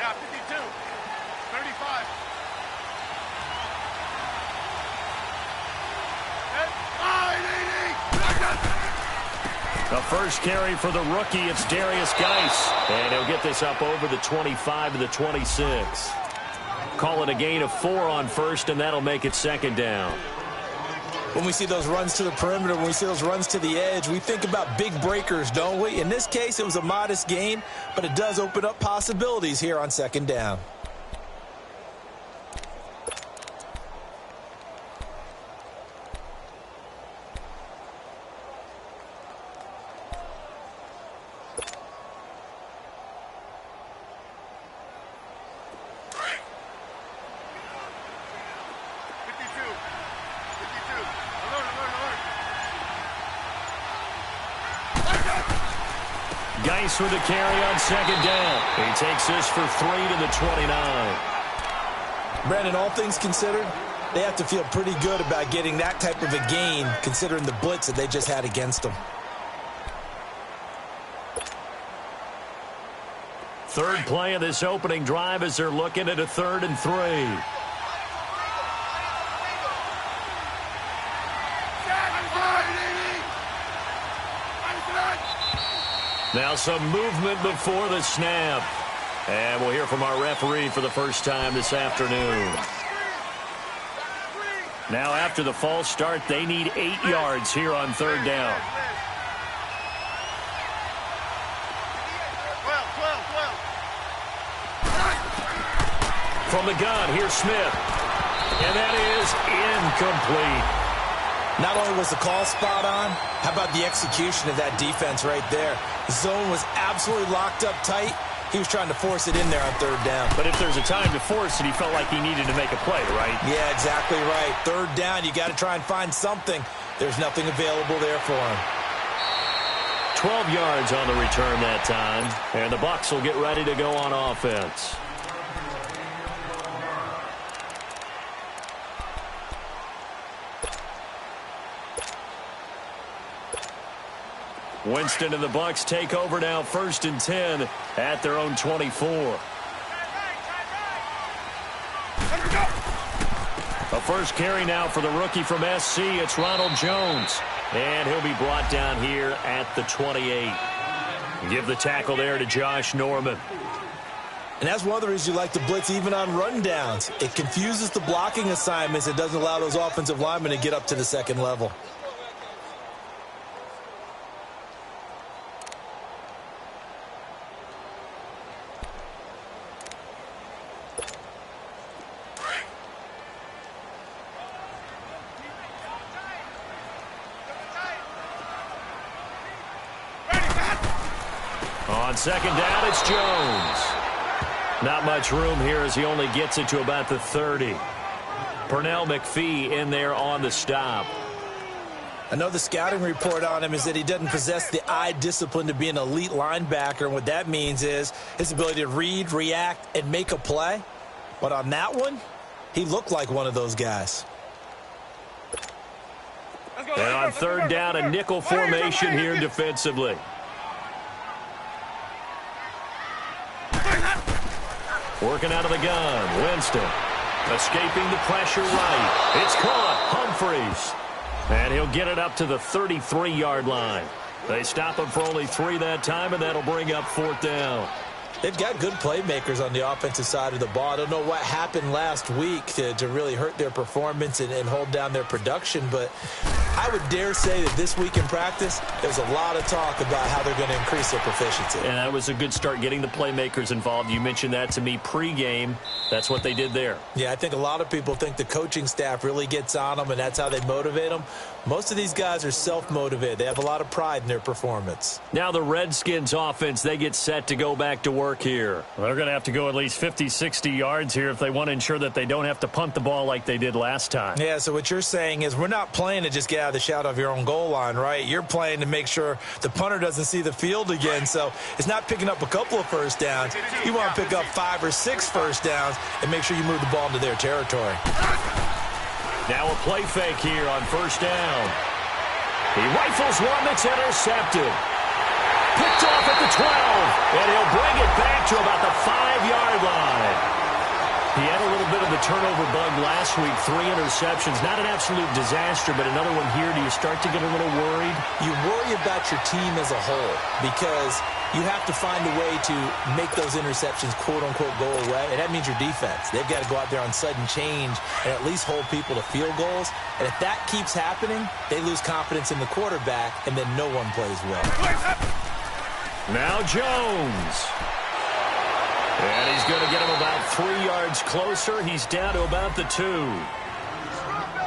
Yeah, 52. 35. The first carry for the rookie, it's Darius Geis. And he'll get this up over the 25 to the 26. Call it a gain of 4 on first, and that'll make it second down. When we see those runs to the perimeter, when we see those runs to the edge, we think about big breakers, don't we? In this case, it was a modest gain, but it does open up possibilities here on second down. Geis with a carry on second down. He takes this for 3 to the 29. Brandon, all things considered, they have to feel pretty good about getting that type of a gain, considering the blitz that they just had against them. Third play of this opening drive as they're looking at a 3rd and 3. Now some movement before the snap. And we'll hear from our referee for the first time this afternoon. Now after the false start, they need 8 yards here on 3rd down. 12. From the gun, here's Smith. And that is incomplete. Not only was the call spot on, how about the execution of that defense right there? The zone was absolutely locked up tight. He was trying to force it in there on 3rd down. But if there's a time to force it, he felt like he needed to make a play, right? Yeah, exactly right. 3rd down, you got to try and find something. There's nothing available there for him. 12 yards on the return that time. And the Bucs will get ready to go on offense. Winston and the Bucs take over now, 1st and 10 at their own 24. A first carry now for the rookie from SC. It's Ronald Jones. And he'll be brought down here at the 28. Give the tackle there to Josh Norman. And that's one of the reasons you like to blitz even on rundowns. It confuses the blocking assignments. It doesn't allow those offensive linemen to get up to the second level. On second down, it's Jones. Not much room here as he only gets it to about the 30. Pernell McPhee in there on the stop. I know the scouting report on him is that he doesn't possess the eye discipline to be an elite linebacker. And what that means is his ability to read, react, and make a play. But on that one, he looked like one of those guys. And on 3rd down, a nickel formation here defensively. Working out of the gun, Winston. Escaping the pressure right. It's caught, Humphreys. And he'll get it up to the 33-yard line. They stop him for only 3 that time, and that'll bring up 4th down. They've got good playmakers on the offensive side of the ball. I don't know what happened last week to really hurt their performance and hold down their production, but I would dare say that this week in practice, there's a lot of talk about how they're going to increase their proficiency. And that was a good start, getting the playmakers involved. You mentioned that to me pregame. That's what they did there. Yeah, I think a lot of people think the coaching staff really gets on them, and that's how they motivate them. Most of these guys are self-motivated. They have a lot of pride in their performance. Now the Redskins offense, they get set to go back to work here. Well, they're going to have to go at least 50, 60 yards here if they want to ensure that they don't have to punt the ball like they did last time. Yeah, so what you're saying is we're not playing to just get out of the shadow of your own goal line, right? You're playing to make sure the punter doesn't see the field again. So it's not picking up a couple of first downs. You want to pick up 5 or 6 first downs and make sure you move the ball into their territory. Now a play fake here on 1st down. He rifles one that's intercepted. Picked off at the 12, and he'll bring it back to about the 5-yard line. battled the turnover bug last week, 3 interceptions. Not an absolute disaster, but another one here. Do you start to get a little worried? You worry about your team as a whole because you have to find a way to make those interceptions, quote-unquote, go away. And that means your defense. They've got to go out there on sudden change and at least hold people to field goals. And if that keeps happening, they lose confidence in the quarterback, and then no one plays well. Now Jones. And he's going to get him about 3 yards closer. He's down to about the 2.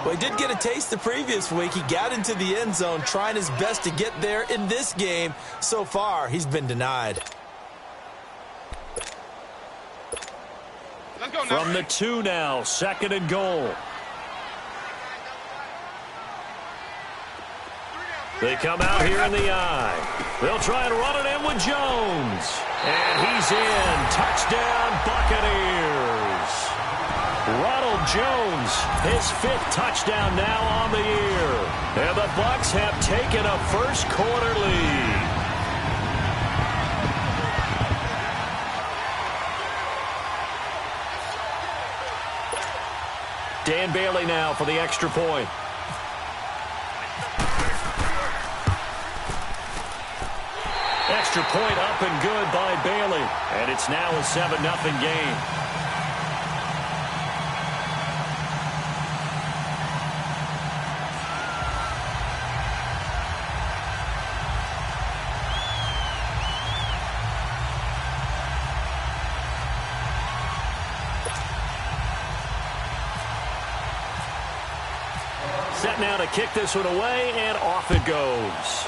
Well, he did get a taste the previous week. He got into the end zone trying his best to get there in this game. So far, he's been denied. Let's go now. From the 2 now, 2nd and goal. They come out here in the eye. They'll try and run it in with Jones. And he's in. Touchdown, Buccaneers. Ronald Jones, his 5th touchdown now on the year. And the Bucs have taken a first-quarter lead. Dan Bailey now for the extra point. Extra point up and good by Bailey. And it's now a 7-0 game. Set now to kick this one away, and off it goes.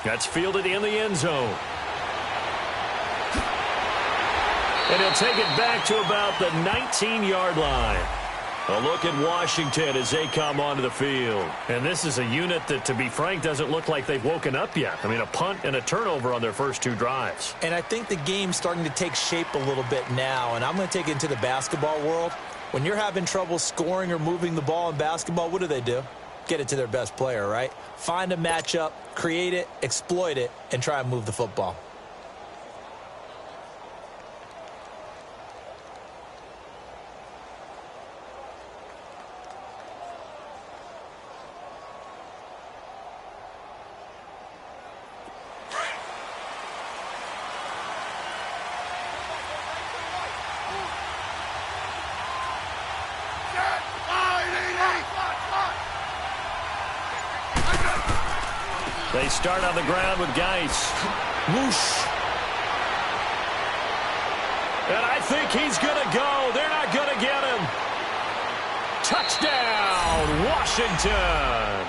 That's fielded in the end zone. And he'll take it back to about the 19-yard line. A look at Washington as they come onto the field. And this is a unit that, to be frank, doesn't look like they've woken up yet. I mean, a punt and a turnover on their first 2 drives. And I think the game's starting to take shape a little bit now. And I'm going to take it into the basketball world. When you're having trouble scoring or moving the ball in basketball, what do? Get it to their best player, right? Find a matchup, create it, exploit it, and try and move the football. They start on the ground with Geis. Whoosh. And I think he's going to go. They're not going to get him. Touchdown, Washington.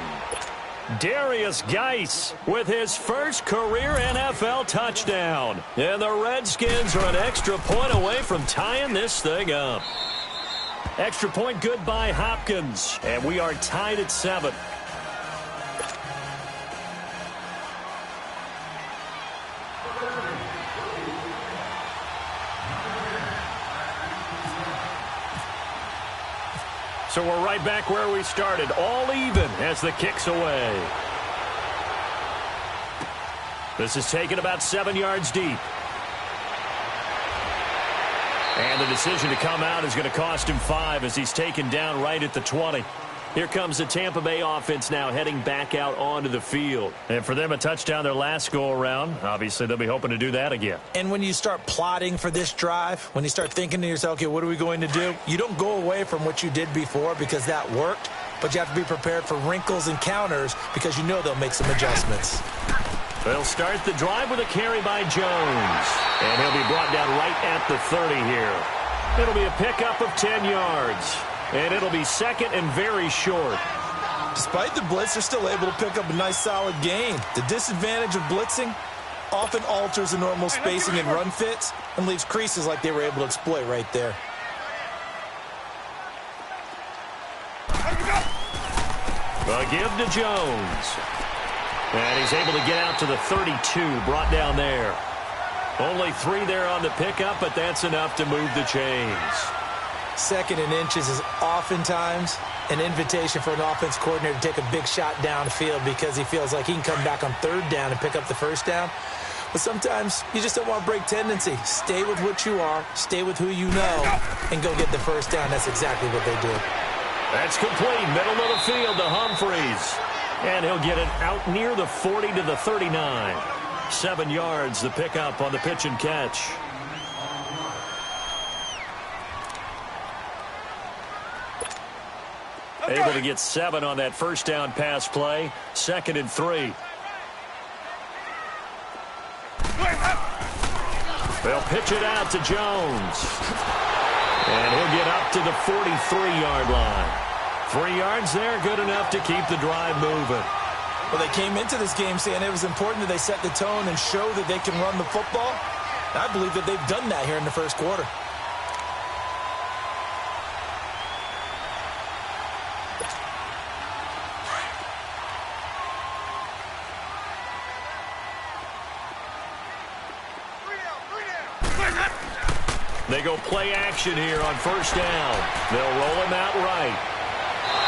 Darius Geis with his first career NFL touchdown. And the Redskins are an extra point away from tying this thing up. Extra point good by Hopkins. And we are tied at 7. So we're right back where we started, all even as the kick's away. This is taken about 7 yards deep. And the decision to come out is going to cost him 5 as he's taken down right at the 20. Here comes the Tampa Bay offense now heading back out onto the field. And for them, a touchdown their last go-around. Obviously, they'll be hoping to do that again. And when you start plotting for this drive, when you start thinking to yourself, okay, what are we going to do? You don't go away from what you did before because that worked, but you have to be prepared for wrinkles and counters because you know they'll make some adjustments. They'll start the drive with a carry by Jones. And he'll be brought down right at the 30 here. It'll be a pickup of 10 yards. And it'll be second and very short. Despite the blitz, they're still able to pick up a nice, solid gain. The disadvantage of blitzing often alters the normal spacing and run fits and leaves creases like they were able to exploit right there. A give to Jones. And he's able to get out to the 32, brought down there. Only 3 there on the pickup, but that's enough to move the chains. 2nd and inches is oftentimes an invitation for an offense coordinator to take a big shot downfield because he feels like he can come back on 3rd down and pick up the 1st down. But sometimes you just don't want to break tendency. Stay with what you are, stay with who you know, and go get the first down. That's exactly what they did. That's complete. Middle of the field to Humphreys. And he'll get it out near the 40 to the 39. 7 yards the pickup on the pitch and catch. Able to get 7 on that first down pass play. 2nd and 3. They'll pitch it out to Jones. And he'll get up to the 43-yard line. 3 yards there, good enough to keep the drive moving. Well, they came into this game saying it was important that they set the tone and show that they can run the football. And I believe that they've done that here in the first quarter. They go play action here on first down. They'll roll him out right.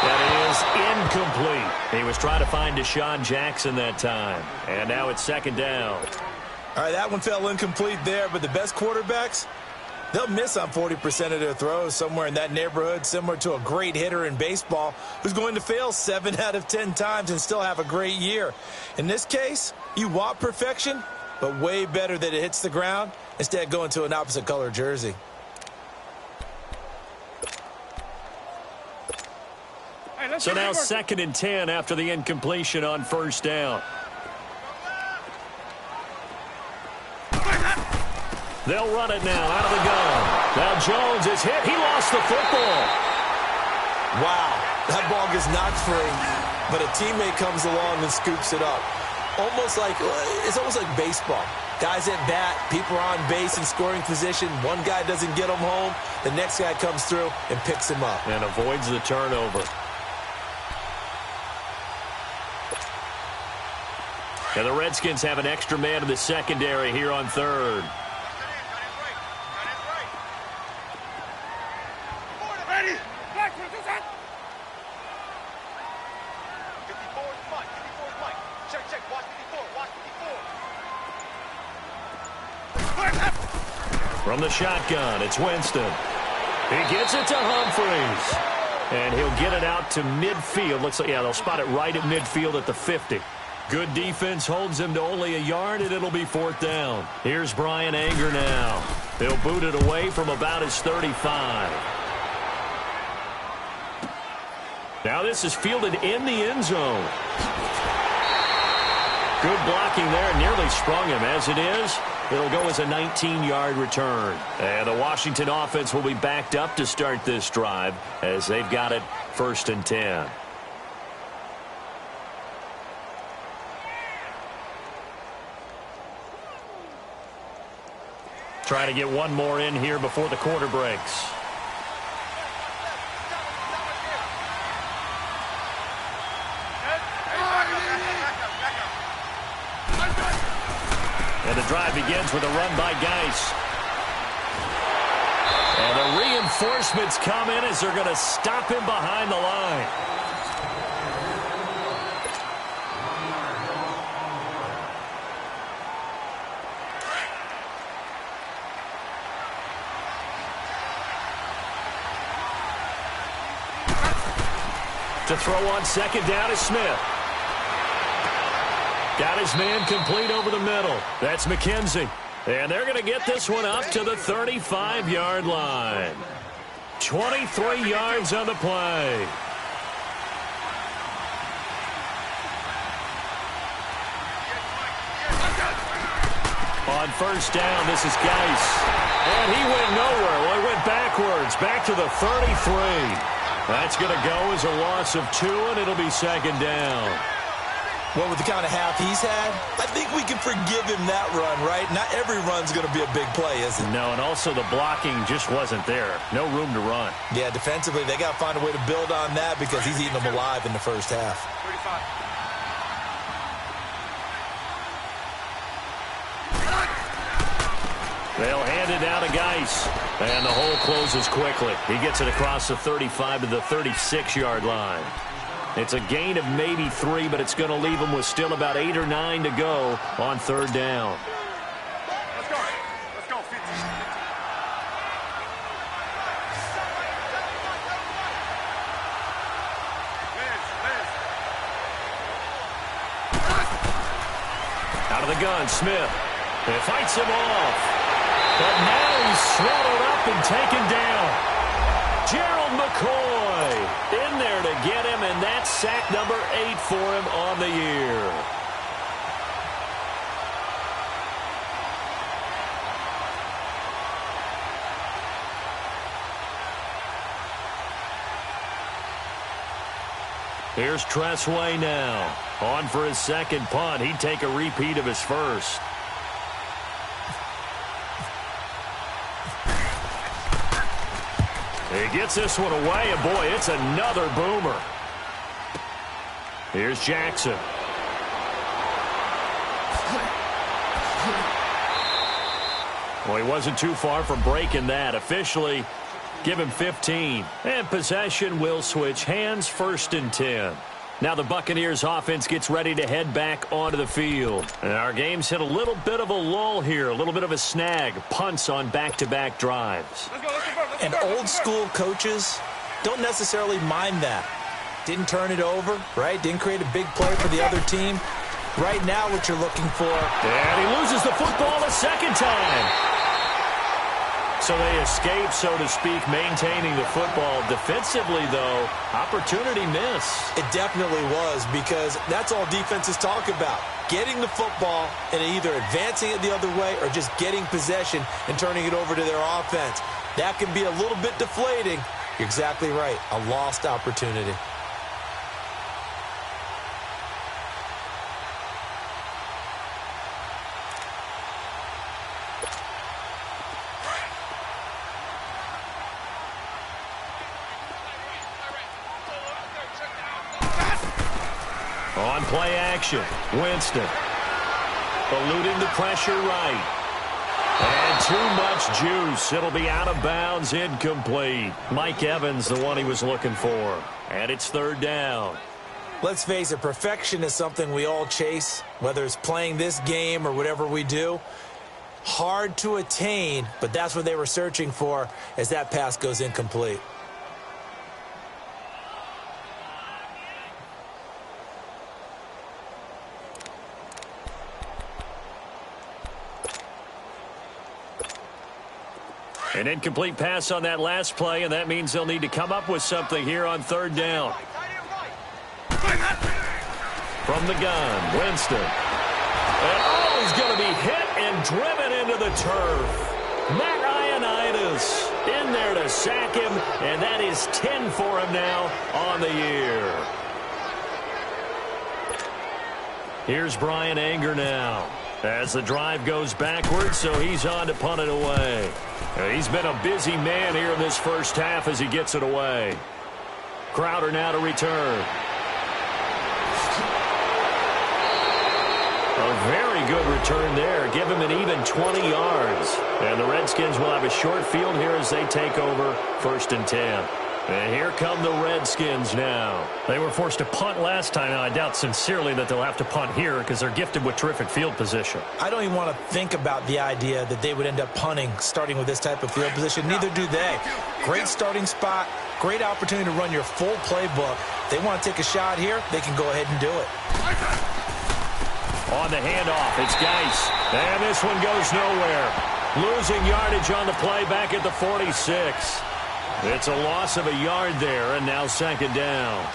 That is incomplete. He was trying to find Deshaun Jackson that time. And now it's 2nd down. All right, that one fell incomplete there, but the best quarterbacks, they'll miss on 40% of their throws, somewhere in that neighborhood, similar to a great hitter in baseball who's going to fail 7 out of 10 times and still have a great year. In this case, you want perfection, but way better that it hits the ground instead of going to an opposite color jersey. So now 2nd and 10 after the incompletion on first down. They'll run it now out of the gun. Now Jones is hit. He lost the football. Wow, that ball gets knocked free, but a teammate comes along and scoops it up. It's almost like baseball. Guys at bat, people are on base in scoring position. One guy doesn't get him home. The next guy comes through and picks him up. And avoids the turnover. And the Redskins have an extra man in the secondary here on 3rd. From the shotgun, it's Winston. He gets it to Humphreys. And he'll get it out to midfield. Looks like, they'll spot it right at midfield at the 50. Good defense holds him to only a yard, and it'll be 4th down. Here's Brian Anger now. He'll boot it away from about his 35. Now this is fielded in the end zone. Good blocking there, nearly sprung him. As it is, it'll go as a 19-yard return. And the Washington offense will be backed up to start this drive as they've got it 1st and 10. Trying to get one more in here before the quarter breaks. And the drive begins with a run by Geis. And the reinforcements come in as they're going to stop him behind the line. To throw on 2nd down is Smith. Got his man complete over the middle. That's McKenzie. And they're going to get this one up to the 35-yard line. 23 yards on the play. On first down, this is Geis. And he went nowhere. Well, he went backwards, back to the 33. That's going to go as a loss of 2, and it'll be 2nd down. Well, with the kind of half he's had, I think we can forgive him that run, right? Not every run's going to be a big play, is it? No, and also the blocking just wasn't there. No room to run. Yeah, defensively, they got to find a way to build on that because he's eating them alive in the first half. 35. They'll hand it down to Geis. And the hole closes quickly. He gets it across the 35 to the 36-yard line. It's a gain of maybe 3, but it's going to leave him with still about 8 or 9 to go on 3rd down. Out of the gun, Smith. It fights him off. But now he's swallowed up and taken down. Gerald McCoy in there to get him, and that's sack number 8 for him on the year. Here's Tressway now. On for his second punt. He'd take a repeat of his first. He gets this one away, and boy, it's another boomer. Here's Jackson. Well, he wasn't too far from breaking that. Officially, give him 15. And possession will switch hands, 1st and 10. Now the Buccaneers offense gets ready to head back onto the field. And our game's hit a little bit of a lull here, a little bit of a snag. Punts on back-to-back drives. And old school coaches don't necessarily mind that. Didn't turn it over, right? Didn't create a big play for the other team. Right now what you're looking for. And he loses the football a second time. So they escape, so to speak, maintaining the football. Defensively, though, opportunity miss. It definitely was, because that's all defenses talk about. Getting the football and either advancing it the other way or just getting possession and turning it over to their offense. That can be a little bit deflating. You're exactly right. A lost opportunity. On play action, Winston. Eluding the pressure right. And too much juice. It'll be out of bounds, incomplete. Mike Evans, the one he was looking for. And it's 3rd down. Let's face it, perfection is something we all chase, whether it's playing this game or whatever we do. Hard to attain, but that's what they were searching for as that pass goes incomplete. An incomplete pass on that last play, and that means they'll need to come up with something here on 3rd down. From the gun, Winston. And oh, he's going to be hit and driven into the turf. Matt Ioannidis in there to sack him, and that is 10 for him now on the year. Here's Brian Anger now as the drive goes backwards, so he's on to punt it away. He's been a busy man here in this first half as he gets it away. Crowder now to return. A very good return there. Give him an even 20 yards. And the Redskins will have a short field here as they take over 1st and 10. And here come the Redskins now. They were forced to punt last time. Now, I doubt sincerely that they'll have to punt here because they're gifted with terrific field position. I don't even want to think about the idea that they would end up punting starting with this type of field position. Neither do they. Great starting spot. Great opportunity to run your full playbook. If they want to take a shot here, they can go ahead and do it. On the handoff, it's Geis. And this one goes nowhere. Losing yardage on the play back at the 46. It's a loss of a yard there, and now 2nd down.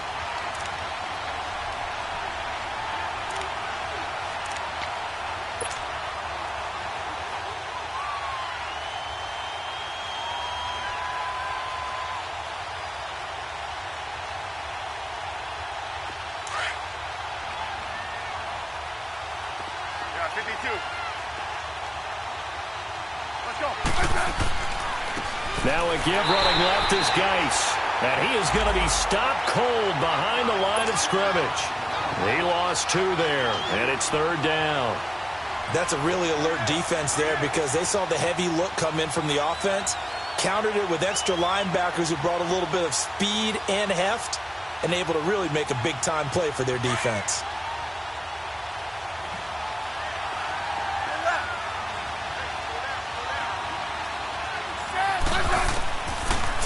Yeah, 52. Let's go. Now a give running left is Geis. And he is going to be stopped cold behind the line of scrimmage. He lost 2 there, and it's 3rd down. That's a really alert defense there because they saw the heavy look come in from the offense, countered it with extra linebackers who brought a little bit of speed and heft, and able to really make a big-time play for their defense.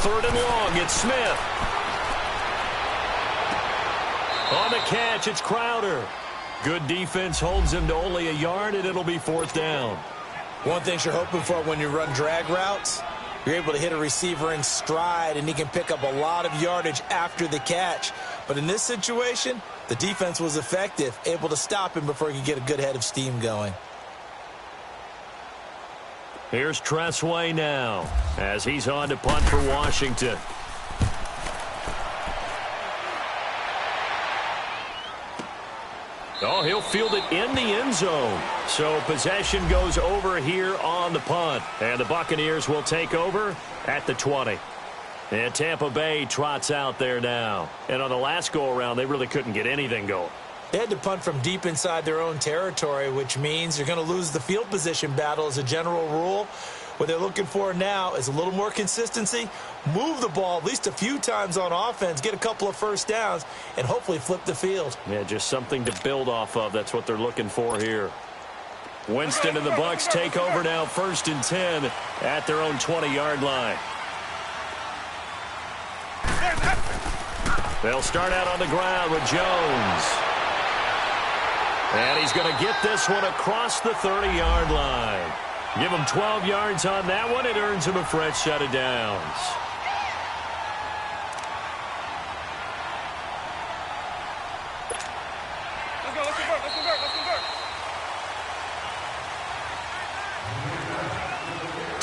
Third and long, it's Smith. On the catch, it's Crowder. Good defense holds him to only a yard, and it'll be 4th down. One thing you're hoping for when you run drag routes, you're able to hit a receiver in stride, and he can pick up a lot of yardage after the catch. But in this situation, the defense was effective, able to stop him before he could get a good head of steam going. Here's Tressway now as he's on to punt for Washington. Oh, he'll field it in the end zone. So possession goes over here on the punt. And the Buccaneers will take over at the 20. And Tampa Bay trots out there now. And on the last go-around, they really couldn't get anything going. They had to punt from deep inside their own territory, which means you're going to lose the field position battle as a general rule. What they're looking for now is a little more consistency, move the ball at least a few times on offense, get a couple of first downs, and hopefully flip the field. Yeah, just something to build off of. That's what they're looking for here. Winston and the Bucs take over now, 1st and 10 at their own 20-yard line. They'll start out on the ground with Jones. And he's going to get this one across the 30-yard line. Give him 12 yards on that one. It earns him a fresh set of downs. Let's go, let's convert, let's convert, let's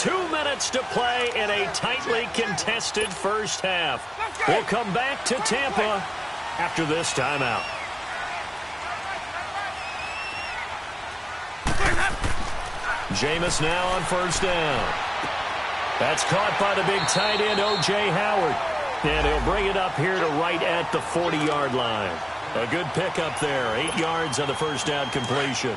convert. 2 minutes to play in a tightly contested first half. We'll come back to Tampa after this timeout. Jameis now on 1st down. That's caught by the big tight end, O.J. Howard. And he'll bring it up here to right at the 40-yard line. A good pickup there. 8 yards on the first down completion.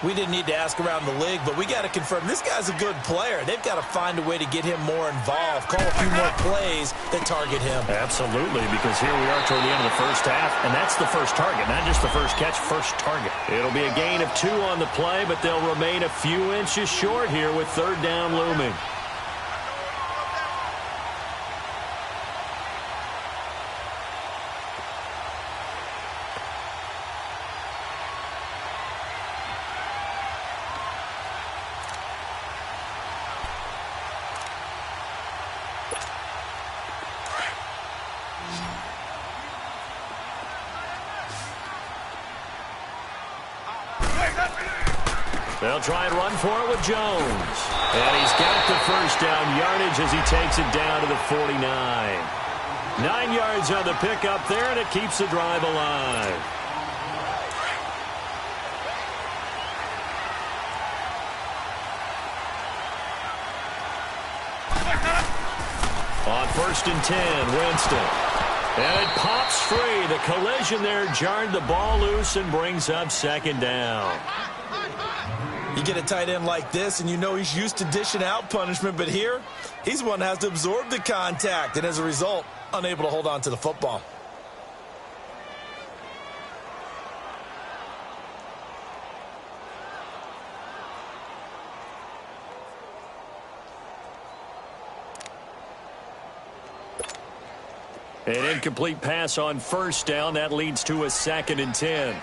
We didn't need to ask around the league, but we got to confirm this guy's a good player. They've got to find a way to get him more involved, call a few more plays that target him. Absolutely, because here we are toward the end of the first half, and that's the first target, not just the first catch, first target. It'll be a gain of 2 on the play, but they'll remain a few inches short here with 3rd down looming. They'll try and run for it with Jones. And he's got the first down yardage as he takes it down to the 49. 9 yards on the pickup there, and it keeps the drive alive. On 1st and 10, Winston. And it pops free. The collision there jarred the ball loose and brings up 2nd down. You get a tight end like this, and you know he's used to dishing out punishment, but here, he's one that has to absorb the contact, and as a result, unable to hold on to the football. An incomplete pass on 1st down. That leads to a 2nd and 10.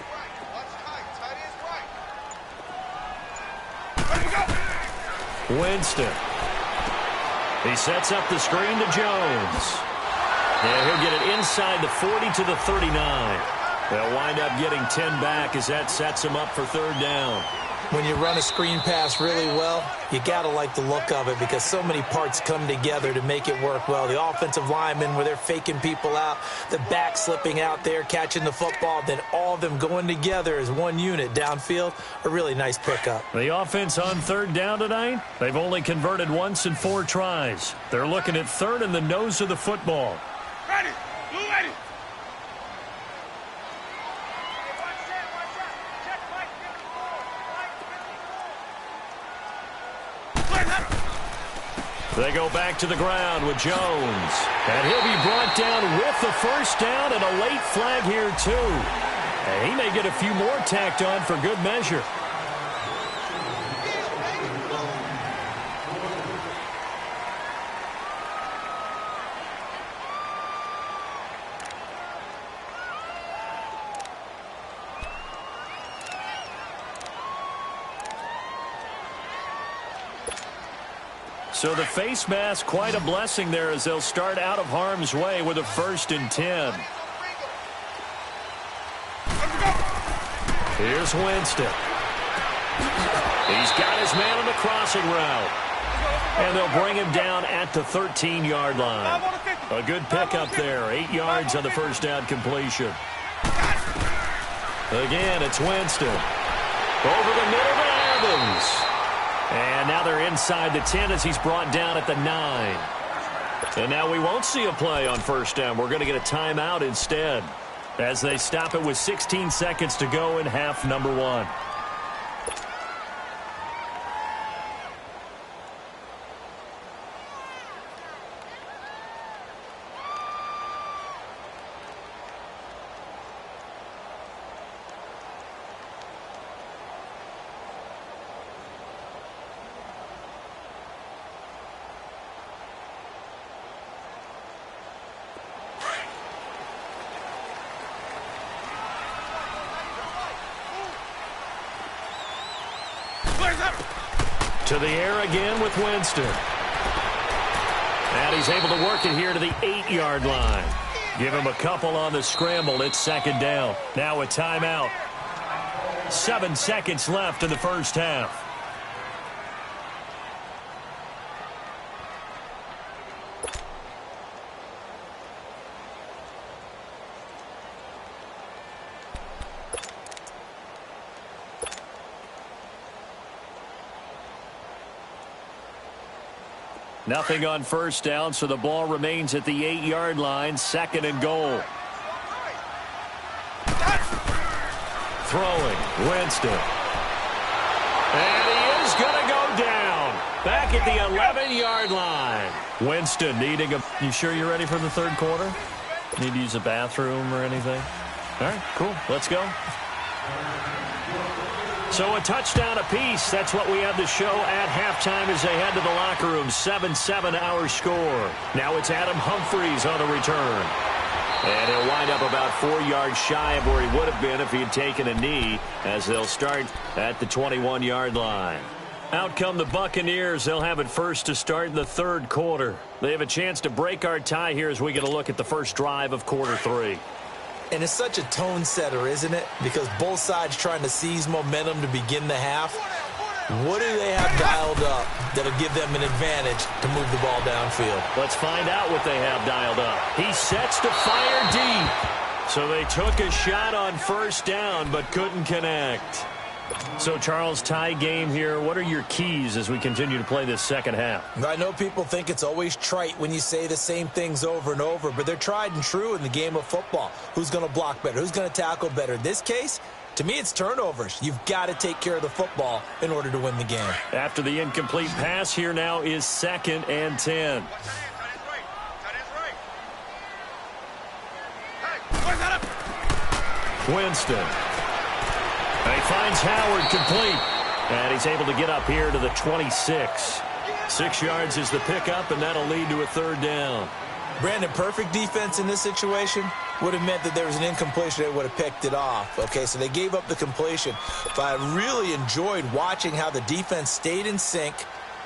Winston. He sets up the screen to Jones. And he'll get it inside the 40 to the 39. They'll wind up getting 10 back as that sets him up for 3rd down. When you run a screen pass really well, you got to like the look of it because so many parts come together to make it work well. The offensive linemen, where they're faking people out, the back slipping out there, catching the football, then all of them going together as one unit downfield, a really nice pickup. The offense on 3rd down tonight, they've only converted once in 4 tries. They're looking at 3rd in the nose of the football. Ready, blue ready. They go back to the ground with Jones. And he'll be brought down with the first down and a late flag here, too. And he may get a few more tacked on for good measure. So the face mask, quite a blessing there as they'll start out of harm's way with a 1st and 10. Here's Winston. He's got his man on the crossing route. And they'll bring him down at the 13-yard line. A good pickup there. 8 yards on the first down completion. Again, it's Winston. Over the middle to Evans. And now they're inside the 10 as he's brought down at the 9. And now we won't see a play on 1st down. We're going to get a timeout instead as they stop it with 16 seconds to go in half number 1. To the air again with Winston. And he's able to work it here to the 8-yard line. Give him a couple on the scramble. It's 2nd down. Now a timeout. 7 seconds left in the first half. Nothing on 1st down, so the ball remains at the 8-yard line. 2nd and goal. Throwing, Winston. And he is going to go down. Back at the 11-yard line. Winston needing a... You sure you're ready for the 3rd quarter? Need to use a bathroom or anything? All right, cool. Let's go. So a touchdown apiece. That's what we have to show at halftime as they head to the locker room. 7-7 our score. Now it's Adam Humphries on the return. And he'll wind up about 4 yards shy of where he would have been if he had taken a knee as they'll start at the 21-yard line. Out come the Buccaneers. They'll have it first to start in the 3rd quarter. They have a chance to break our tie here as we get a look at the first drive of quarter 3. And it's such a tone setter, isn't it? Because both sides trying to seize momentum to begin the half. What do they have dialed up that'll give them an advantage to move the ball downfield? Let's find out what they have dialed up. He sets to fire deep. So they took a shot on 1st down but couldn't connect. So, Charles, tie game here. What are your keys as we continue to play this second half? I know people think it's always trite when you say the same things over and over, but they're tried and true in the game of football. Who's going to block better? Who's going to tackle better? In this case, to me, it's turnovers. You've got to take care of the football in order to win the game. After the incomplete pass, here now is 2nd and 10. Winston. And he finds Howard complete. And he's able to get up here to the 26. 6 yards is the pickup, and that'll lead to a 3rd down. Brandon, perfect defense in this situation would have meant that there was an incompletion. They would have picked it off. Okay, so they gave up the completion. But I really enjoyed watching how the defense stayed in sync,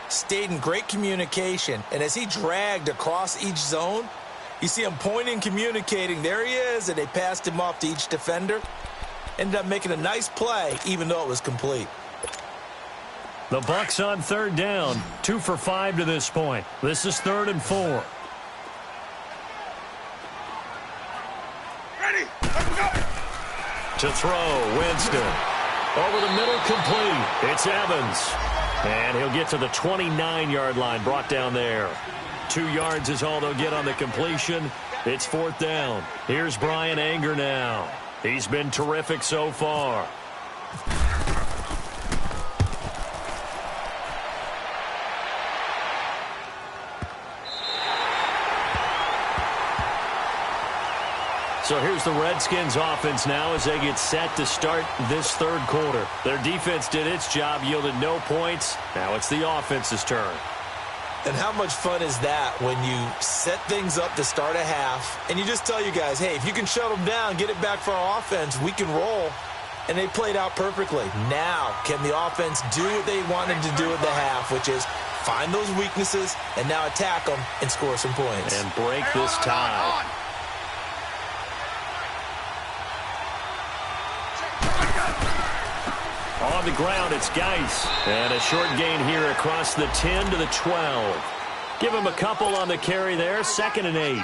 stayed in great communication. And as he dragged across each zone, you see him pointing, communicating. There he is, and they passed him off to each defender. Ended up making a nice play, even though it was complete. The Bucs on 3rd down. 2 for 5 to this point. This is 3rd and 4. Ready? Let's go. To throw, Winston. Over the middle, complete. It's Evans. And he'll get to the 29-yard line, brought down there. 2 yards is all they'll get on the completion. It's 4th down. Here's Brian Anger now. He's been terrific so far. So here's the Redskins offense now as they get set to start this 3rd quarter. Their defense did its job, yielded no points. Now it's the offense's turn. And how much fun is that when you set things up to start a half and you just tell you guys, hey, if you can shut them down, get it back for our offense, we can roll. And they played out perfectly. Now, can the offense do what they wanted to do at the half, which is find those weaknesses and now attack them and score some points. And break this tie. On the ground, it's Geis. And a short gain here across the 10 to the 12. Give him a couple on the carry there, 2nd and 8.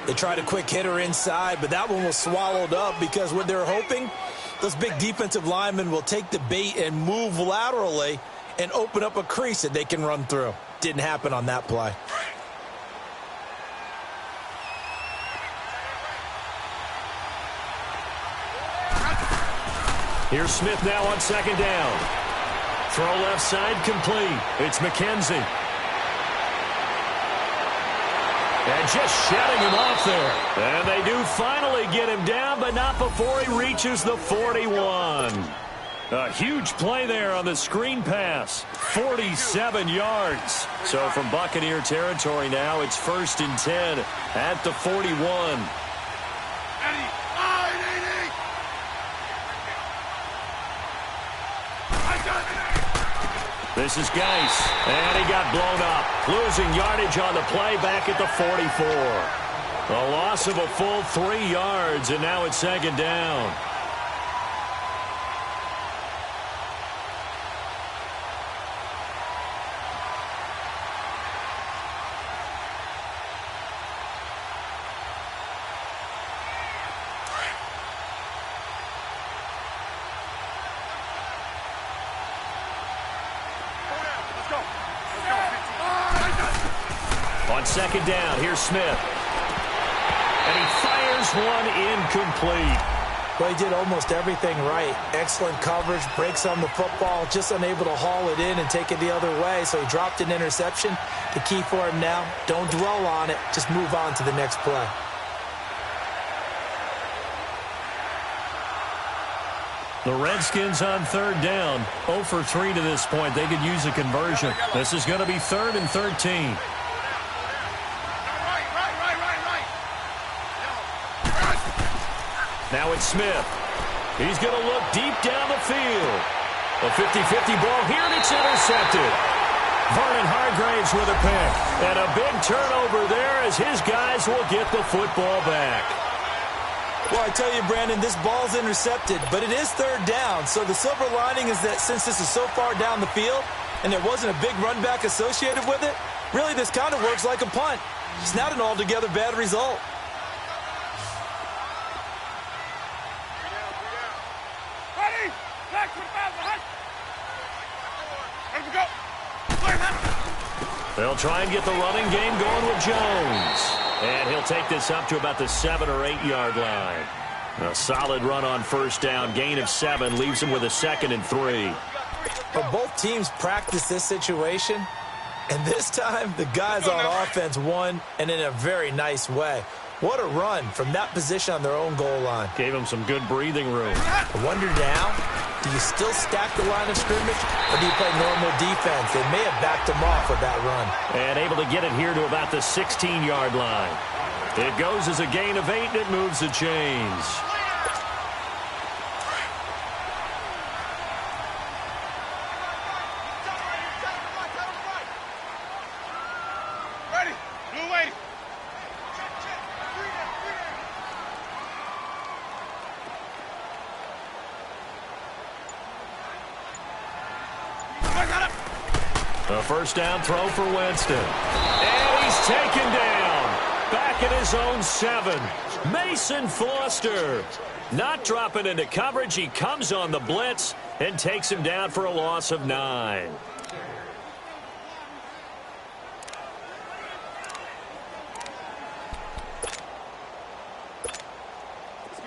They tried a quick hitter inside, but that one was swallowed up because what they're hoping, those big defensive linemen will take the bait and move laterally and open up a crease that they can run through. Didn't happen on that play. Here's Smith now on 2nd down. Throw left side complete. It's McKenzie. And just shedding him off there. And they do finally get him down, but not before he reaches the 41. A huge play there on the screen pass. 47 yards. So from Buccaneer territory now, it's 1st and 10 at the 41. This is Geis, and he got blown up. Losing yardage on the play back at the 44. A loss of a full 3 yards, and now it's 2nd down. On 2nd down, here's Smith. And he fires one incomplete. Well, he did almost everything right. Excellent coverage, breaks on the football, just unable to haul it in and take it the other way. So he dropped an interception. The key for him now, don't dwell on it. Just move on to the next play. The Redskins on 3rd down, 0 for 3 to this point. They could use a conversion. This is going to be 3rd and 13. Now it's Smith. He's going to look deep down the field. A 50-50 ball here, and it's intercepted. Vernon Hargraves with a pick. And a big turnover there as his guys will get the football back. Well, I tell you, Brandon, this ball's intercepted, but it is 3rd down. So the silver lining is that since this is so far down the field and there wasn't a big run back associated with it, really this kind of works like a punt. It's not an altogether bad result. Ready? Back to the basket. Let him go. They'll try and get the running game going with Jones. And he'll take this up to about the 7 or 8 yard line. A solid run on 1st down. Gain of 7 leaves him with a 2nd and 3. But both teams practice this situation. And this time, the guys on offense won, and in a very nice way. What a run from that position on their own goal line. Gave him some good breathing room. I wonder now, do you still stack the line of scrimmage, or do you play normal defense? They may have backed him off with that run. And able to get it here to about the 16-yard line. It goes as a gain of 8, and it moves the chains. Ready? Blue waiting. A 1st down throw for Winston. And he's taken down. Back at his own 7. Mason Foster. Not dropping into coverage. He comes on the blitz and takes him down for a loss of 9.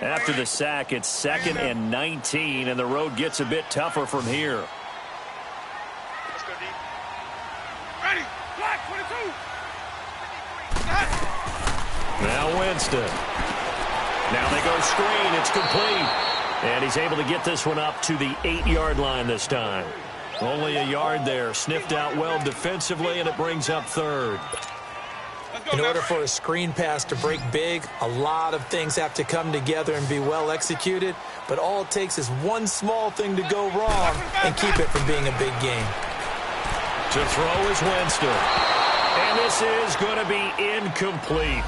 After the sack, it's 2nd and 19, and the road gets a bit tougher from here. Let's go deep. Ready? Black 22. Now Winston. Now they go screen. It's complete. And he's able to get this one up to the 8-yard line this time. Only a yard there. Sniffed out well defensively, and it brings up 3rd. In order for a screen pass to break big, a lot of things have to come together and be well executed. But all it takes is one small thing to go wrong and keep it from being a big game. To throw is Winston. And this is going to be incomplete.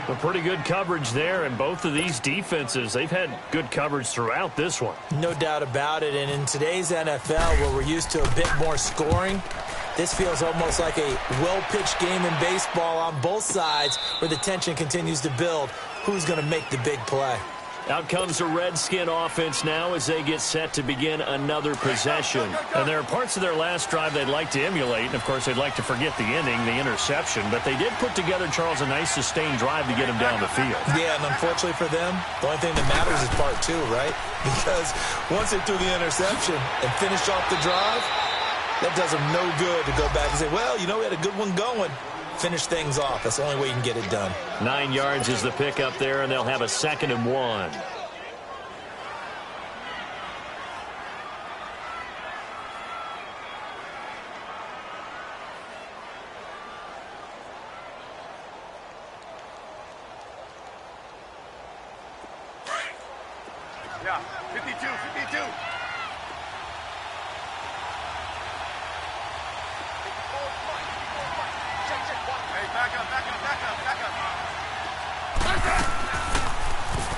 A pretty good coverage there, and both of these defenses, they've had good coverage throughout this one. No doubt about it, and in today's NFL, where we're used to a bit more scoring, this feels almost like a well-pitched game in baseball on both sides where the tension continues to build. Who's going to make the big play? Out comes the Redskin offense now as they get set to begin another possession. And there are parts of their last drive they'd like to emulate. And, of course, they'd like to forget the inning, the interception. But they did put together, Charles, a nice sustained drive to get them down the field. Yeah, and unfortunately for them, the only thing that matters is part two, right? Because once they threw the interception and finished off the drive, that does them no good to go back and say, well, you know, we had a good one going. Finish things off. That's the only way you can get it done. 9 yards is the pickup there, and they'll have a 2nd and 1. Yeah, 52, 52.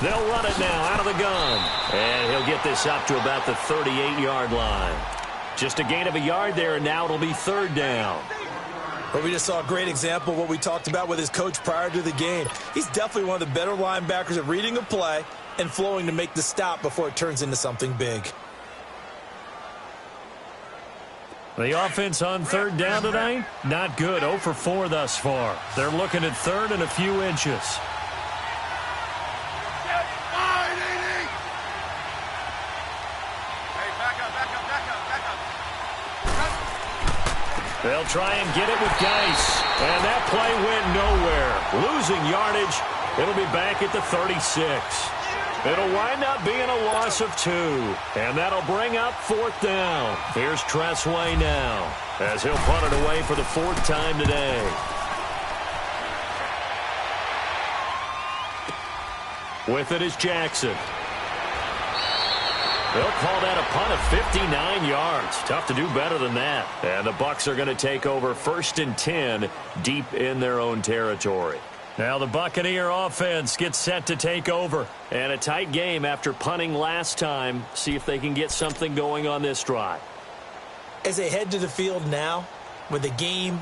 They'll run it now out of the gun. And he'll get this up to about the 38-yard line. Just a gain of a yard there, and now it'll be 3rd down. But we just saw a great example of what we talked about with his coach prior to the game. He's definitely one of the better linebackers at reading a play and flowing to make the stop before it turns into something big. The offense on 3rd down tonight, not good. 0 for 4 thus far. They're looking at 3rd and a few inches. They'll try and get it with Geis. And that play went nowhere. Losing yardage. It'll be back at the 36. It'll wind up being a loss of 2. And that'll bring up 4th down. Here's Tressway now as he'll punt it away for the 4th time today. With it is Jackson. They'll call that a punt of 59 yards. Tough to do better than that. And the Bucs are going to take over 1st and 10 deep in their own territory. Now the Buccaneer offense gets set to take over. And a tight game after punting last time. See if they can get something going on this drive. As they head to the field now, with the game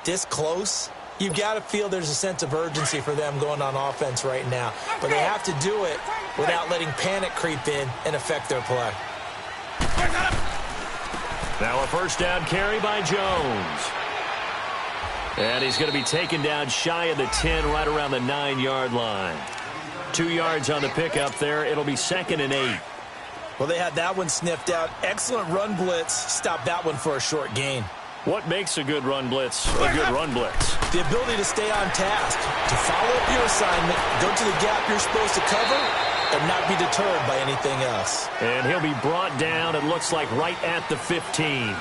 this close, you've got to feel there's a sense of urgency for them going on offense right now. But they have to do it without letting panic creep in and affect their play. Now a 1st down carry by Jones. And he's going to be taken down shy of the 10, right around the 9-yard line. 2 yards on the pickup there. It'll be 2nd and 8. Well, they had that one sniffed out. Excellent run blitz. Stopped that one for a short gain. What makes a good run blitz a good run blitz? The ability to stay on task, to follow up your assignment, go to the gap you're supposed to cover, and not be deterred by anything else. And he'll be brought down, it looks like, right at the 15.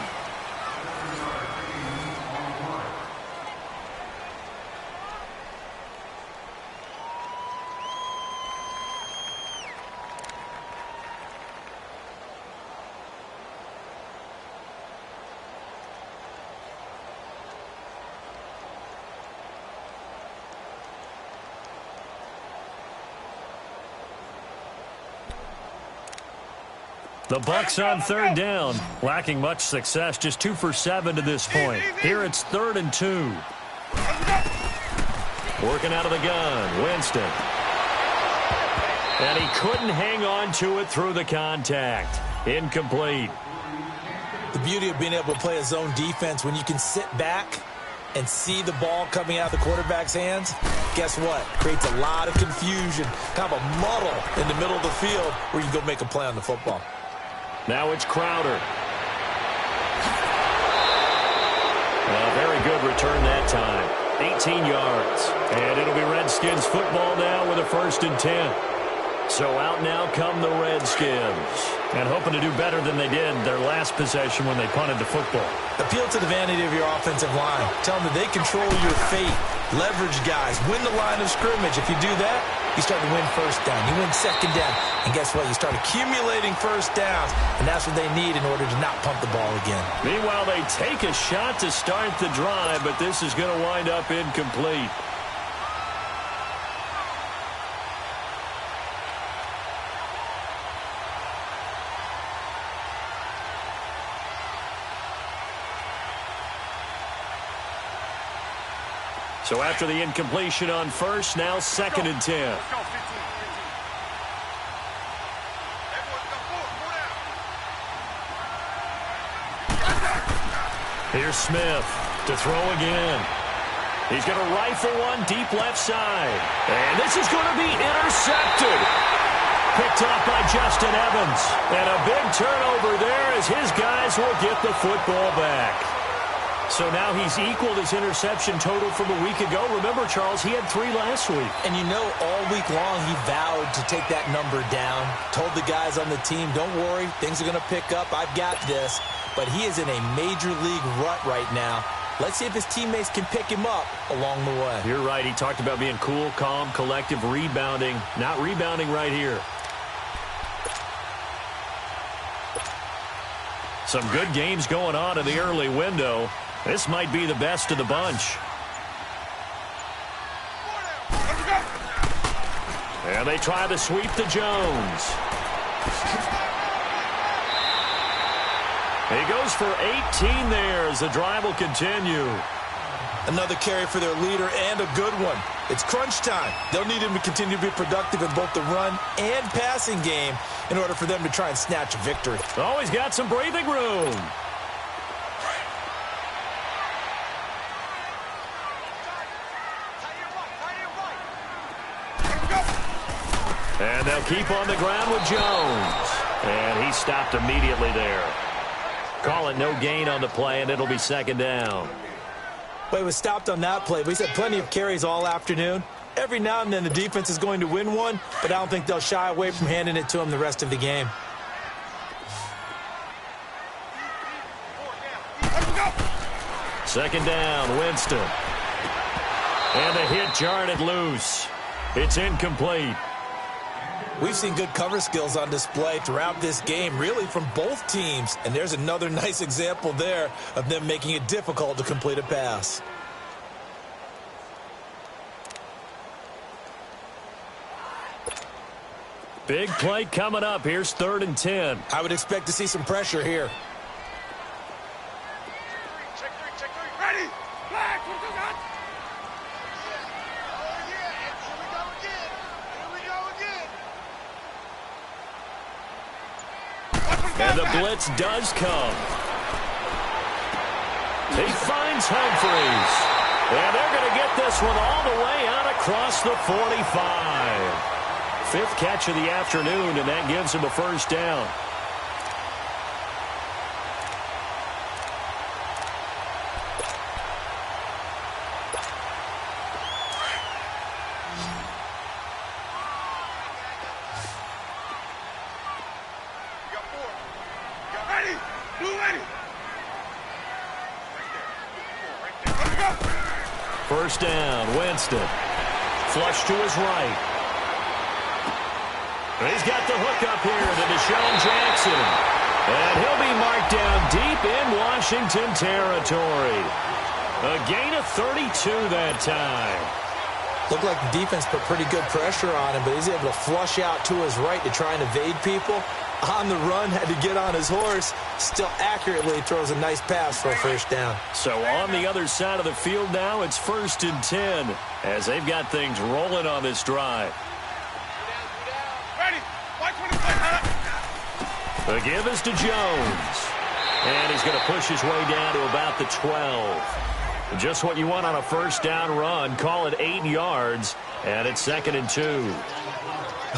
The Bucs on 3rd down, lacking much success, just 2 for 7 to this point. Here it's 3rd and 2. Working out of the gun, Winston. And he couldn't hang on to it through the contact. Incomplete. The beauty of being able to play a zone defense when you can sit back and see the ball coming out of the quarterback's hands, guess what? Creates a lot of confusion, kind of a muddle in the middle of the field where you can go make a play on the football. Now it's Crowder. A very good return that time. 18 yards. And it'll be Redskins football now with a 1st and 10. So out now come the Redskins. And hoping to do better than they did their last possession when they punted the football. Appeal to the vanity of your offensive line. Tell them that they control your fate. Leverage guys. Win the line of scrimmage. If you do that, you start to win first down. You win second down. And guess what? You start accumulating first downs. And that's what they need in order to not pump the ball again. Meanwhile, they take a shot to start the drive, but this is going to wind up incomplete. So after the incompletion on first, now 2nd and 10. Let's go, 15. Here's Smith to throw again. He's going to rifle one deep left side. And this is going to be intercepted. Picked off by Justin Evans. And a big turnover there as his guys will get the football back. So now he's equaled his interception total from a week ago. Remember, Charles, he had 3 last week. And you know, all week long he vowed to take that number down. Told the guys on the team, don't worry, things are going to pick up. I've got this. But he is in a major league rut right now. Let's see if his teammates can pick him up along the way. You're right. He talked about being cool, calm, collective, rebounding. Not rebounding right here. Some good games going on in the early window. This might be the best of the bunch. And they try to sweep to Jones. He goes for 18 there as the drive will continue. Another carry for their leader and a good one. It's crunch time. They'll need him to continue to be productive in both the run and passing game in order for them to try and snatch a victory. Oh, he's got some breathing room. And they'll keep on the ground with Jones. And he stopped immediately there. Call it no gain on the play, and it'll be 2nd down. But he was stopped on that play. But he's had plenty of carries all afternoon. Every now and then the defense is going to win one, but I don't think they'll shy away from handing it to him the rest of the game. Second down, Winston. And the hit jarred it loose. It's incomplete. We've seen good cover skills on display throughout this game, really from both teams. And there's another nice example there of them making it difficult to complete a pass. Big play coming up. Here's 3rd and 10. I would expect to see some pressure here. Check three. Ready? Flag, what you got? Oh, yeah, and here we go again. And the blitz does come. He finds Humphreys. And they're going to get this one all the way out across the 45. 5th catch of the afternoon, and that gives him a 1st down. First down, Winston. Flush to his right. He's got the hook up here to Deshaun Jackson. And he'll be marked down deep in Washington territory. A gain of 32 that time. Looked like the defense put pretty good pressure on him, but he's able to flush out to his right to try and evade people. On the run, had to get on his horse. Still accurately throws a nice pass for a 1st down. So on the other side of the field now, it's 1st and 10 as they've got things rolling on this drive. Ready? Watch when it's like, The give is to Jones. And he's going to push his way down to about the 12. Just what you want on a 1st down run. Call it 8 yards. And it's 2nd and 2.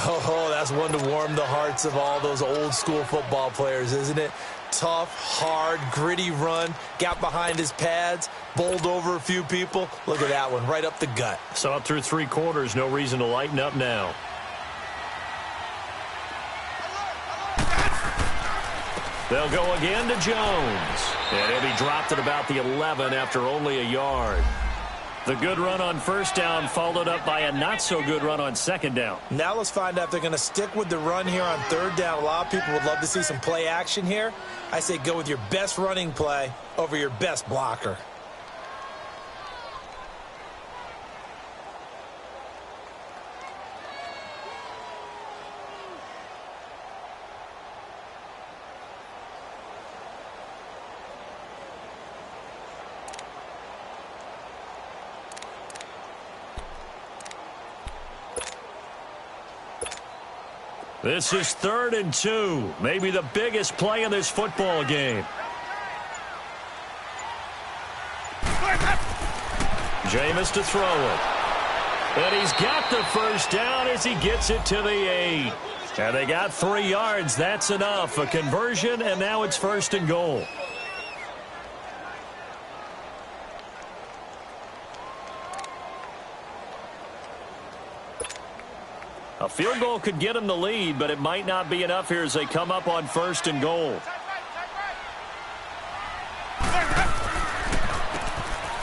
Oh, that's one to warm the hearts of all those old school football players, isn't it? Tough, hard, gritty run. Got behind his pads, bowled over a few people. Look at that one, right up the gut. So up through 3 quarters, no reason to lighten up now. They'll go again to Jones. And he'll be dropped at about the 11 after only a yard. The good run on first down followed up by a not-so-good run on second down. Now let's find out if they're going to stick with the run here on third down. A lot of people would love to see some play action here. I say go with your best running play over your best blocker. This is 3rd and 2, maybe the biggest play in this football game. Jameis to throw it. And he's got the first down as he gets it to the 8. And they got 3 yards. That's enough. A conversion, and now it's 1st and goal. A field goal could get them the lead, but it might not be enough here as they come up on 1st and goal.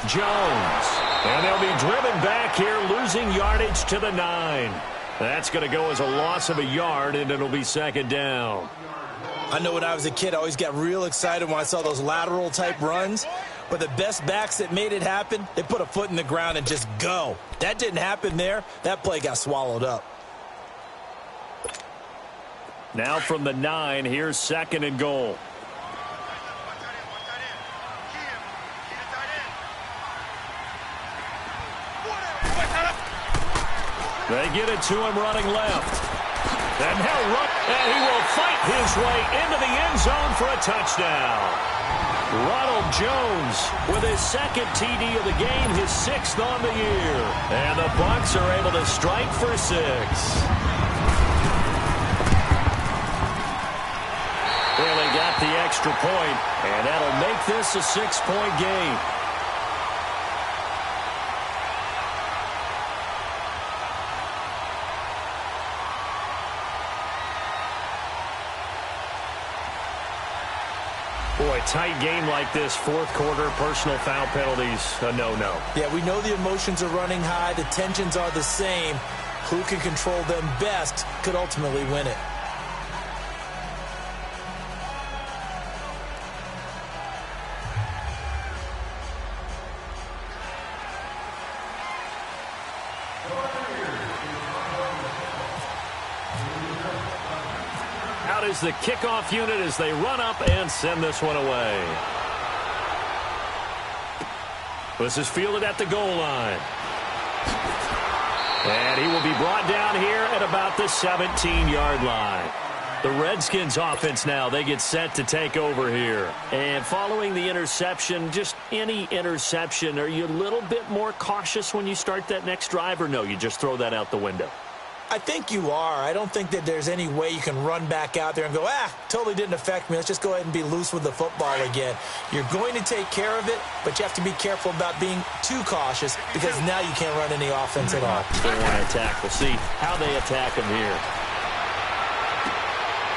Jones. And they'll be driven back here, losing yardage to the 9. That's going to go as a loss of a yard, and it'll be 2nd down. I know when I was a kid, I always got real excited when I saw those lateral-type runs. But the best backs that made it happen, they put a foot in the ground and just go. That didn't happen there. That play got swallowed up. Now from the 9, here's 2nd and goal. They get it to him running left. And he'll run, and he will fight his way into the end zone for a touchdown. Ronald Jones with his 2nd TD of the game, his 6th on the year. And the Bucs are able to strike for 6. Really got the extra point, and that'll make this a 6-point game. Boy, tight game like this, 4th quarter, personal foul penalties, a no-no. Yeah, we know the emotions are running high. The tensions are the same. Who can control them best could ultimately win it. Out is the kickoff unit as they run up and send this one away. This is fielded at the goal line. And he will be brought down here at about the 17-yard line. The Redskins offense now, they get set to take over here. And following the interception, just any interception, are you a little bit more cautious when you start that next drive, or no, you just throw that out the window? I think you are. I don't think that there's any way you can run back out there and go, totally didn't affect me. Let's just go ahead and be loose with the football again. You're going to take care of it, but you have to be careful about being too cautious because now you can't run any offense at all. They want to attack. We'll see how they attack him here.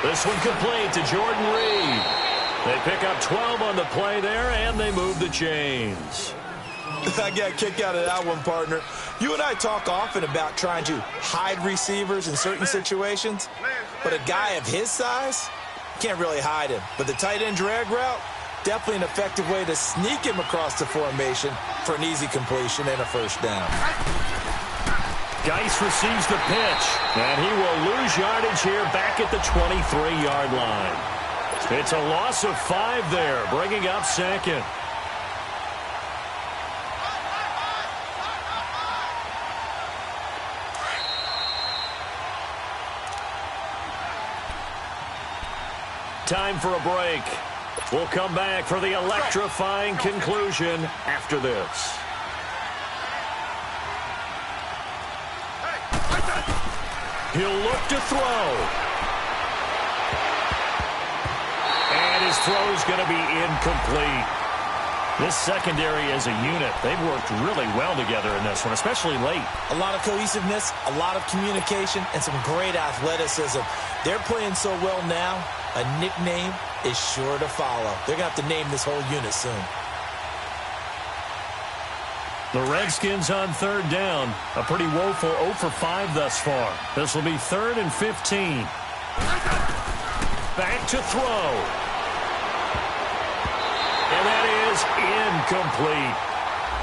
This one complete to Jordan Reed. They pick up 12 on the play there, and they move the chains. I got a kick out of that one, partner. You and I talk often about trying to hide receivers in certain situations, but a guy of his size can't really hide him. But the tight end drag route, definitely an effective way to sneak him across the formation for an easy completion and a first down. Geis receives the pitch, and he will lose yardage here back at the 23-yard line. It's a loss of 5 there, bringing up 2nd. Time for a break. We'll come back for the electrifying conclusion after this. He'll look to throw. And his throw's going to be incomplete. This secondary as a unit, they've worked really well together in this one, especially late. A lot of cohesiveness, a lot of communication, and some great athleticism. They're playing so well now. A nickname is sure to follow. They're going to have to name this whole unit soon. The Redskins on third down. A pretty woeful 0 for 5 thus far. This will be 3rd and 15. Back to throw. And that is incomplete.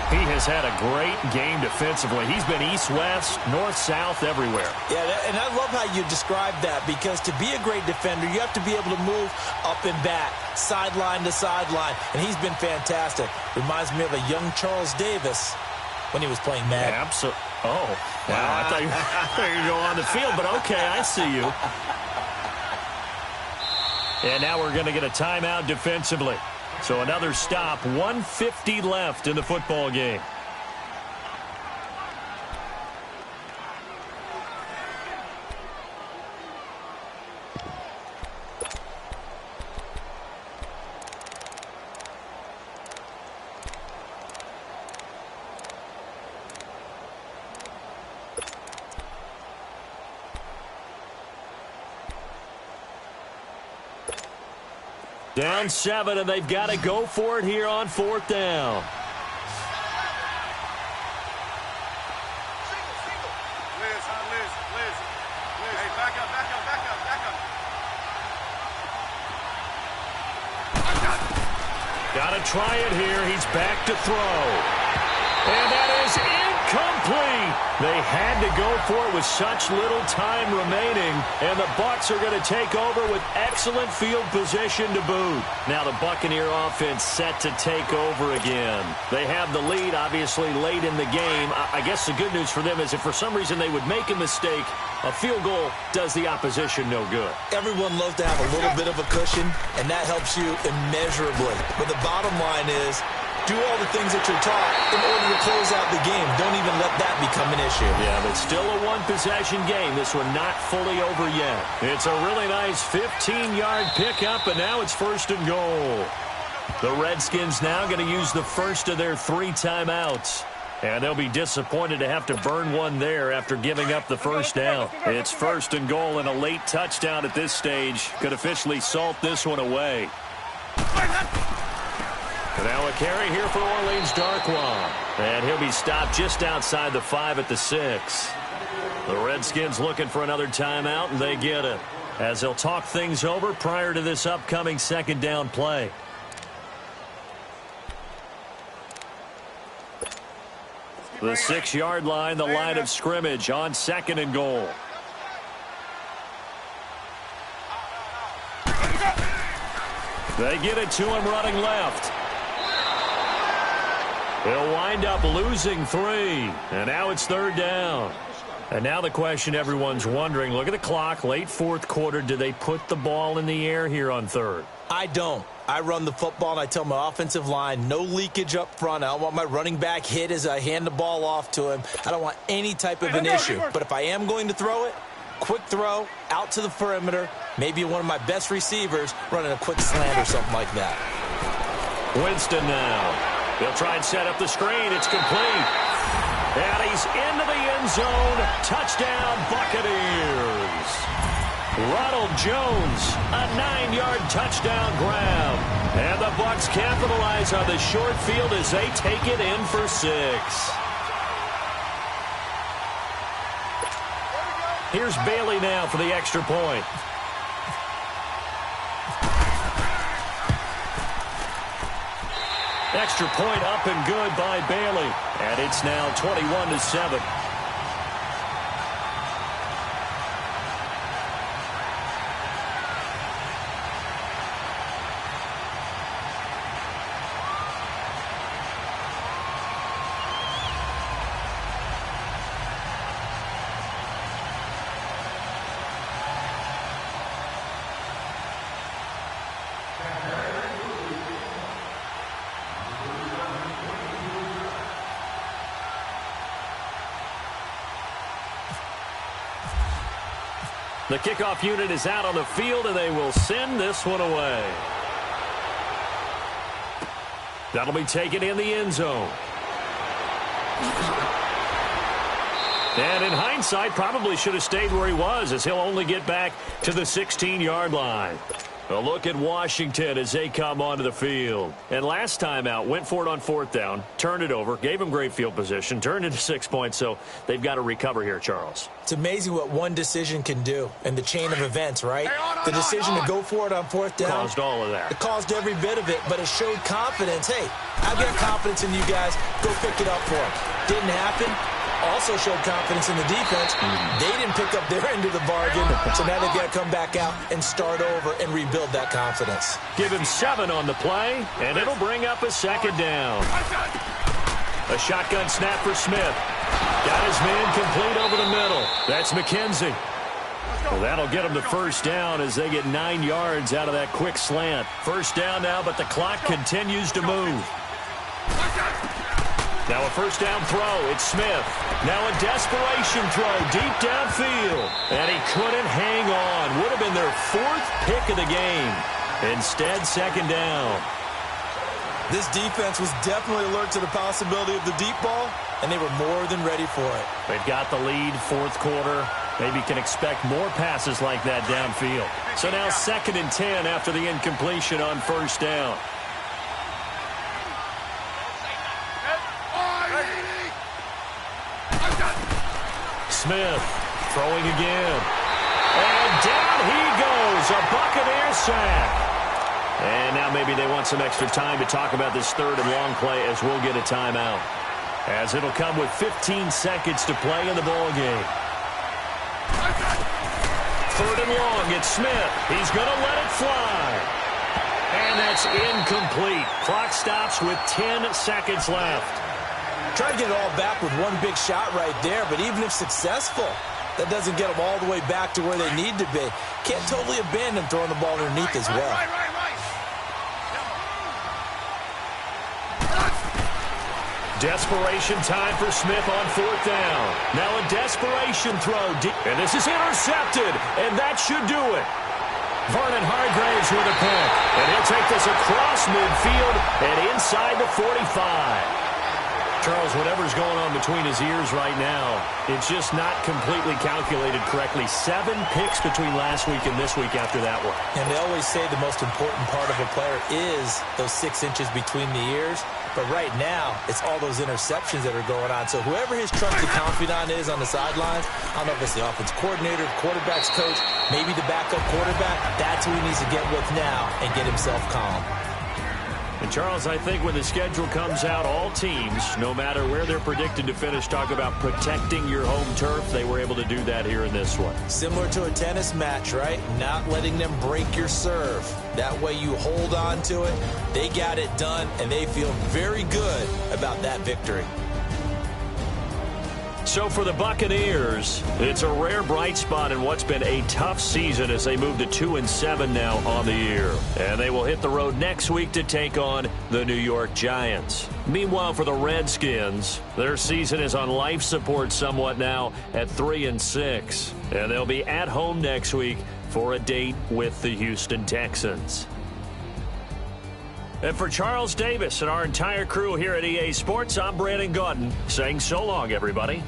He has had a great game defensively. He's been east-west, north-south, everywhere. Yeah, and I love how you described that, because to be a great defender, you have to be able to move up and back, sideline to sideline, and he's been fantastic. Reminds me of a young Charles Davis when he was playing Madden. Absolutely. Oh, wow. I thought you were going to go on the field, but okay, I see you. And now we're going to get a timeout defensively. So another stop, 1:50 left in the football game. Down 7, and they've got to go for it here on 4th down. Liz. Hey, back up. Got to try it here. He's back to throw. And that is incomplete. They had to go for it with such little time remaining, and the Bucs are going to take over with excellent field position to boot. Now the Buccaneer offense set to take over again. They have the lead, obviously, late in the game. I guess the good news for them is if for some reason they would make a mistake, a field goal does the opposition no good. Everyone loves to have a little bit of a cushion, and that helps you immeasurably. But the bottom line is, do all the things that you're taught in order to close out the game. Don't even let that become an issue. Yeah, but still a one-possession game. This one not fully over yet. It's a really nice 15-yard pickup, and now it's 1st and goal. The Redskins now going to use the first of their 3 timeouts. And they'll be disappointed to have to burn one there after giving up the first down. It's 1st and goal, and a late touchdown at this stage could officially salt this one away. Now a carry here for Orleans Darkwa. And he'll be stopped just outside the 5 at the 6. The Redskins looking for another timeout, and they get it, as they'll talk things over prior to this upcoming 2nd down play. The 6-yard line, the line of scrimmage on 2nd and goal. They get it to him running left. They'll wind up losing 3, and now it's 3rd down. And now the question everyone's wondering, look at the clock, late 4th quarter, do they put the ball in the air here on 3rd? I don't. I run the football, and I tell my offensive line, no leakage up front. I don't want my running back hit as I hand the ball off to him. I don't want any type of an issue. But if I am going to throw it, quick throw, out to the perimeter, maybe one of my best receivers running a quick slant or something like that. Winston now. They'll try and set up the screen. It's complete. And he's into the end zone. Touchdown, Buccaneers. Ronald Jones, a 9-yard touchdown grab. And the Bucs capitalize on the short field as they take it in for 6. Here's Bailey now for the extra point. Extra point up and good by Bailey. And it's now 21-7. The kickoff unit is out on the field, and they will send this one away. That'll be taken in the end zone. And in hindsight, probably should have stayed where he was, as he'll only get back to the 16-yard line. A look at Washington as they come onto the field. And last time out, went for it on 4th down, turned it over, gave them great field position, turned it to 6 points, so they've got to recover here, Charles. It's amazing what one decision can do in the chain of events, right? The decision to go for it on 4th down. Caused all of that. It caused every bit of it, but it showed confidence. Hey, I've got confidence in you guys. Go pick it up for them. Didn't happen. Also showed confidence in the defense. They didn't pick up their end of the bargain, so now they've got to come back out and start over and rebuild that confidence. Give him 7 on the play, and it'll bring up a 2nd down. A shotgun snap for Smith. Got his man complete over the middle. That's McKenzie. Well, that'll get him the 1st down as they get 9 yards out of that quick slant. 1st down now, but the clock continues to move. Now a 1st down throw. It's Smith. Now a desperation throw deep downfield. And he couldn't hang on. Would have been their 4th pick of the game. Instead, 2nd down. This defense was definitely alert to the possibility of the deep ball, and they were more than ready for it. They've got the lead, 4th quarter. Maybe can expect more passes like that downfield. So now 2nd and 10 after the incompletion on 1st down. Smith throwing again. And down he goes. A Buccaneer sack. And now maybe they want some extra time to talk about this 3rd and long play as we'll get a timeout. As it'll come with 15 seconds to play in the ball game. 3rd and long. It's Smith. He's going to let it fly. And that's incomplete. Clock stops with 10 seconds left. Try to get it all back with one big shot right there, but even if successful, that doesn't get them all the way back to where they need to be. Can't totally abandon throwing the ball underneath as well. Desperation time for Smith on 4th down. Now a desperation throw. And this is intercepted, and that should do it. Vernon Hargraves with a pick. And he'll take this across midfield and inside the 45. Charles, whatever's going on between his ears right now, it's just not completely calculated correctly. 7 picks between last week and this week after that one. And they always say the most important part of a player is those 6 inches between the ears. But right now, it's all those interceptions that are going on. So whoever his trusted confidant is on the sidelines, I don't know if it's the offense coordinator, quarterback's coach, maybe the backup quarterback, that's who he needs to get with now and get himself calm. And, Charles, I think when the schedule comes out, all teams, no matter where they're predicted to finish, talk about protecting your home turf. They were able to do that here in this one. Similar to a tennis match, right? Not letting them break your serve. That way you hold on to it. They got it done, and they feel very good about that victory. So for the Buccaneers, it's a rare bright spot in what's been a tough season as they move to 2-7 now on the year. And they will hit the road next week to take on the New York Giants. Meanwhile, for the Redskins, their season is on life support somewhat now at 3-6. And they'll be at home next week for a date with the Houston Texans. And for Charles Davis and our entire crew here at EA Sports, I'm Brandon Gaudin saying so long, everybody.